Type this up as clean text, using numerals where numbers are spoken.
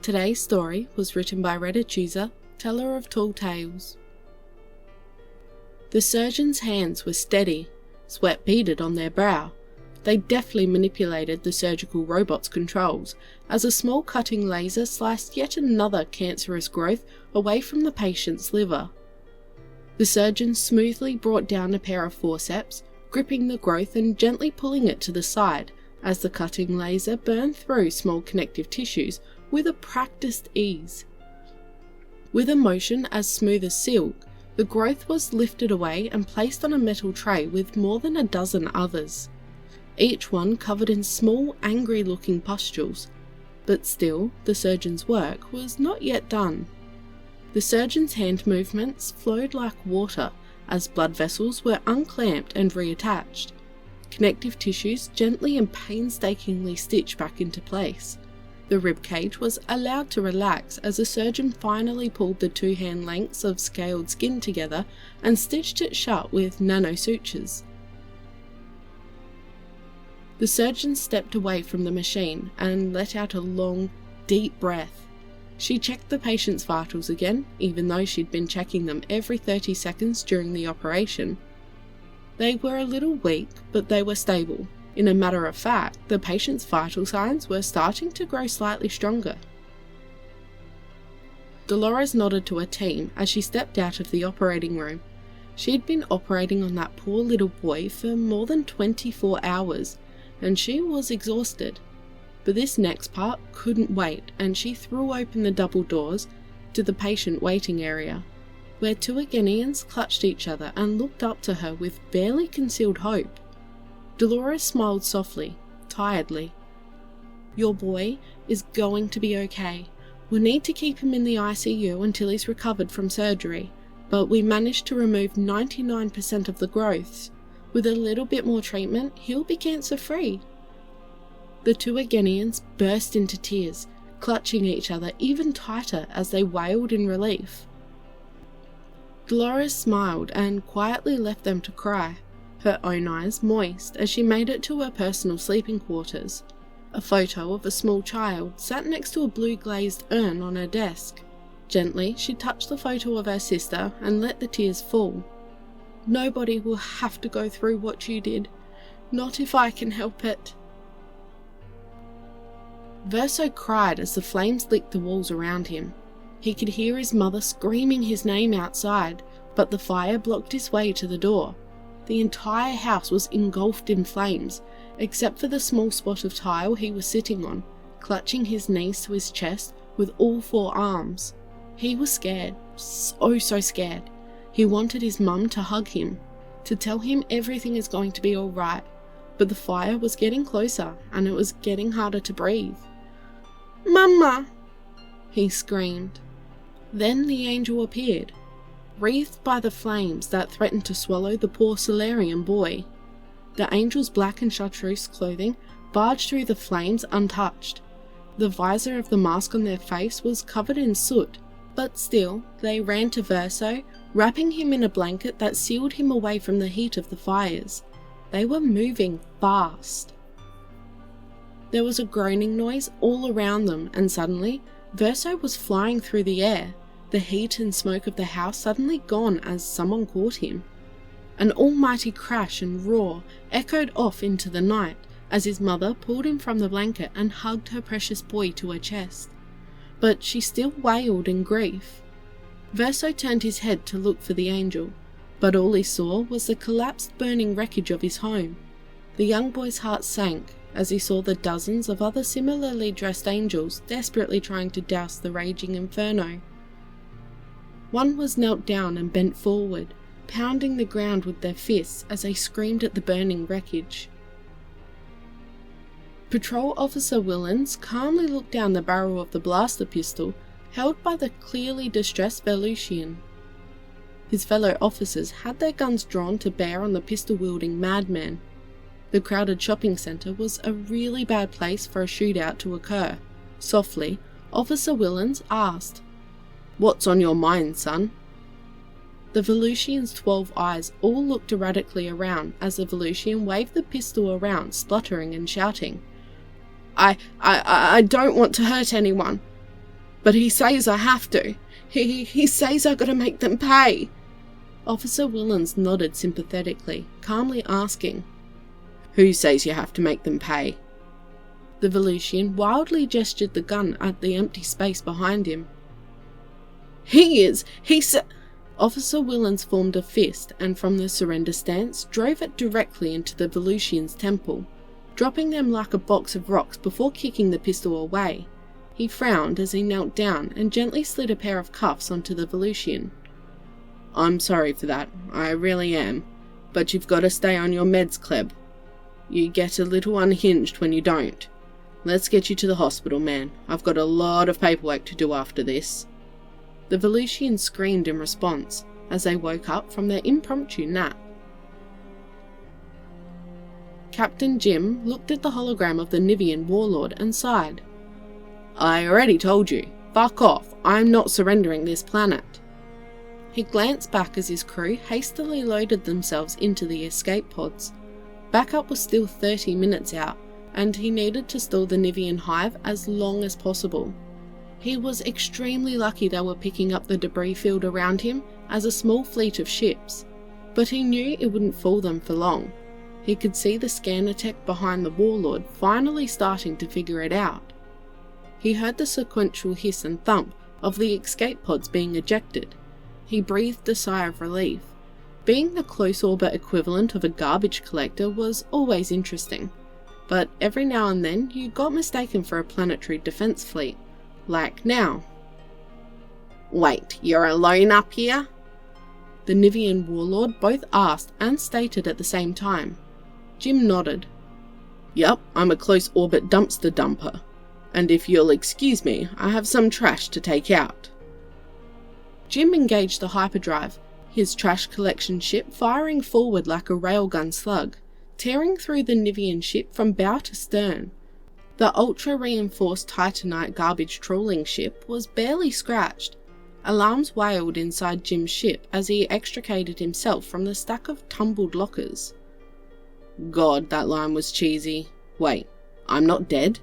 Today's story was written by Reddit user Teller of Tall Tales. The surgeon's hands were steady, sweat beaded on their brow. They deftly manipulated the surgical robot's controls as a small cutting laser sliced yet another cancerous growth away from the patient's liver. The surgeon smoothly brought down a pair of forceps, gripping the growth and gently pulling it to the side as the cutting laser burned through small connective tissues with a practiced ease. With a motion as smooth as silk, the growth was lifted away and placed on a metal tray with more than a dozen others, each one covered in small, angry-looking pustules. But still, the surgeon's work was not yet done. The surgeon's hand movements flowed like water as blood vessels were unclamped and reattached, connective tissues gently and painstakingly stitched back into place. The ribcage was allowed to relax as the surgeon finally pulled the 2 hand lengths of scaled skin together and stitched it shut with nanosutures. The surgeon stepped away from the machine and let out a long, deep breath. She checked the patient's vitals again, even though she'd been checking them every 30 seconds during the operation. They were a little weak, but they were stable. In a matter of fact, the patient's vital signs were starting to grow slightly stronger. Dolores nodded to her team as she stepped out of the operating room. She'd been operating on that poor little boy for more than 24 hours, and she was exhausted. But this next part couldn't wait, and she threw open the double doors to the patient waiting area, where 2 Agenians clutched each other and looked up to her with barely concealed hope. Dolores smiled softly, tiredly. "Your boy is going to be okay. We'll need to keep him in the ICU until he's recovered from surgery, but we managed to remove 99% of the growths. With a little bit more treatment, he'll be cancer-free." The 2 Agenians burst into tears, clutching each other even tighter as they wailed in relief. Dolores smiled and quietly left them to cry, her own eyes moist as she made it to her personal sleeping quarters. A photo of a small child sat next to a blue glazed urn on her desk. Gently, she touched the photo of her sister and let the tears fall. "Nobody will have to go through what you did. Not if I can help it." Verso cried as the flames licked the walls around him. He could hear his mother screaming his name outside, but the fire blocked his way to the door. The entire house was engulfed in flames, except for the small spot of tile he was sitting on, clutching his knees to his chest with all 4 arms. He was scared, so scared. He wanted his mum to hug him, to tell him everything is going to be alright, but the fire was getting closer and it was getting harder to breathe. "Mama!" he screamed. Then the angel appeared, wreathed by the flames that threatened to swallow the poor Solarian boy. The angel's black and chartreuse clothing barged through the flames untouched. The visor of the mask on their face was covered in soot, but still they ran to Verso, wrapping him in a blanket that sealed him away from the heat of the fires. They were moving fast. There was a groaning noise all around them, and suddenly Verso was flying through the air, the heat and smoke of the house suddenly gone as someone caught him. An almighty crash and roar echoed off into the night as his mother pulled him from the blanket and hugged her precious boy to her chest. But she still wailed in grief. Verso turned his head to look for the angel, but all he saw was the collapsed burning wreckage of his home. The young boy's heart sank as he saw the dozens of other similarly dressed angels desperately trying to douse the raging inferno. One was knelt down and bent forward, pounding the ground with their fists as they screamed at the burning wreckage. Patrol Officer Willens calmly looked down the barrel of the blaster pistol held by the clearly distressed Velusian. His fellow officers had their guns drawn to bear on the pistol-wielding madman. The crowded shopping centre was a really bad place for a shootout to occur. Softly, Officer Willens asked, "What's on your mind, son?" The Volusian's 12 eyes all looked erratically around as the Volusian waved the pistol around, spluttering and shouting. I don't want to hurt anyone, but he says I have to. He says I gotta make them pay. Officer Willens nodded sympathetically, calmly asking, Who says you have to make them pay? The Volusian wildly gestured the gun at the empty space behind him. Officer Willens formed a fist and from the surrender stance drove it directly into the Volusian's temple, dropping them like a box of rocks before kicking the pistol away. He frowned as he knelt down and gently slid a pair of cuffs onto the Volusian. I'm sorry for that, I really am, but you've got to stay on your meds, Kleb. You get a little unhinged when you don't. Let's get you to the hospital, man. I've got a lot of paperwork to do after this. The Volusians screamed in response as they woke up from their impromptu nap. Captain Jim looked at the hologram of the Nivian warlord and sighed. I already told you. Fuck off. I'm not surrendering this planet. He glanced back as his crew hastily loaded themselves into the escape pods. Backup was still 30 minutes out, and he needed to stall the Nivian hive as long as possible. He was extremely lucky they were picking up the debris field around him as a small fleet of ships, but he knew it wouldn't fool them for long. He could see the scanner tech behind the warlord finally starting to figure it out. He heard the sequential hiss and thump of the escape pods being ejected. He breathed a sigh of relief. Being the close orbit equivalent of a garbage collector was always interesting, but every now and then you got mistaken for a planetary defense fleet. Like now. Wait, you're alone up here? The Nivian warlord both asked and stated at the same time. Jim nodded. Yup, I'm a close orbit dumpster dumper, and if you'll excuse me, I have some trash to take out. Jim engaged the hyperdrive, his trash collection ship firing forward like a railgun slug, tearing through the Nivian ship from bow to stern. The ultra-reinforced Titanite garbage trawling ship was barely scratched. Alarms wailed inside Jim's ship as he extricated himself from the stack of tumbled lockers. God, that line was cheesy. Wait, I'm not dead?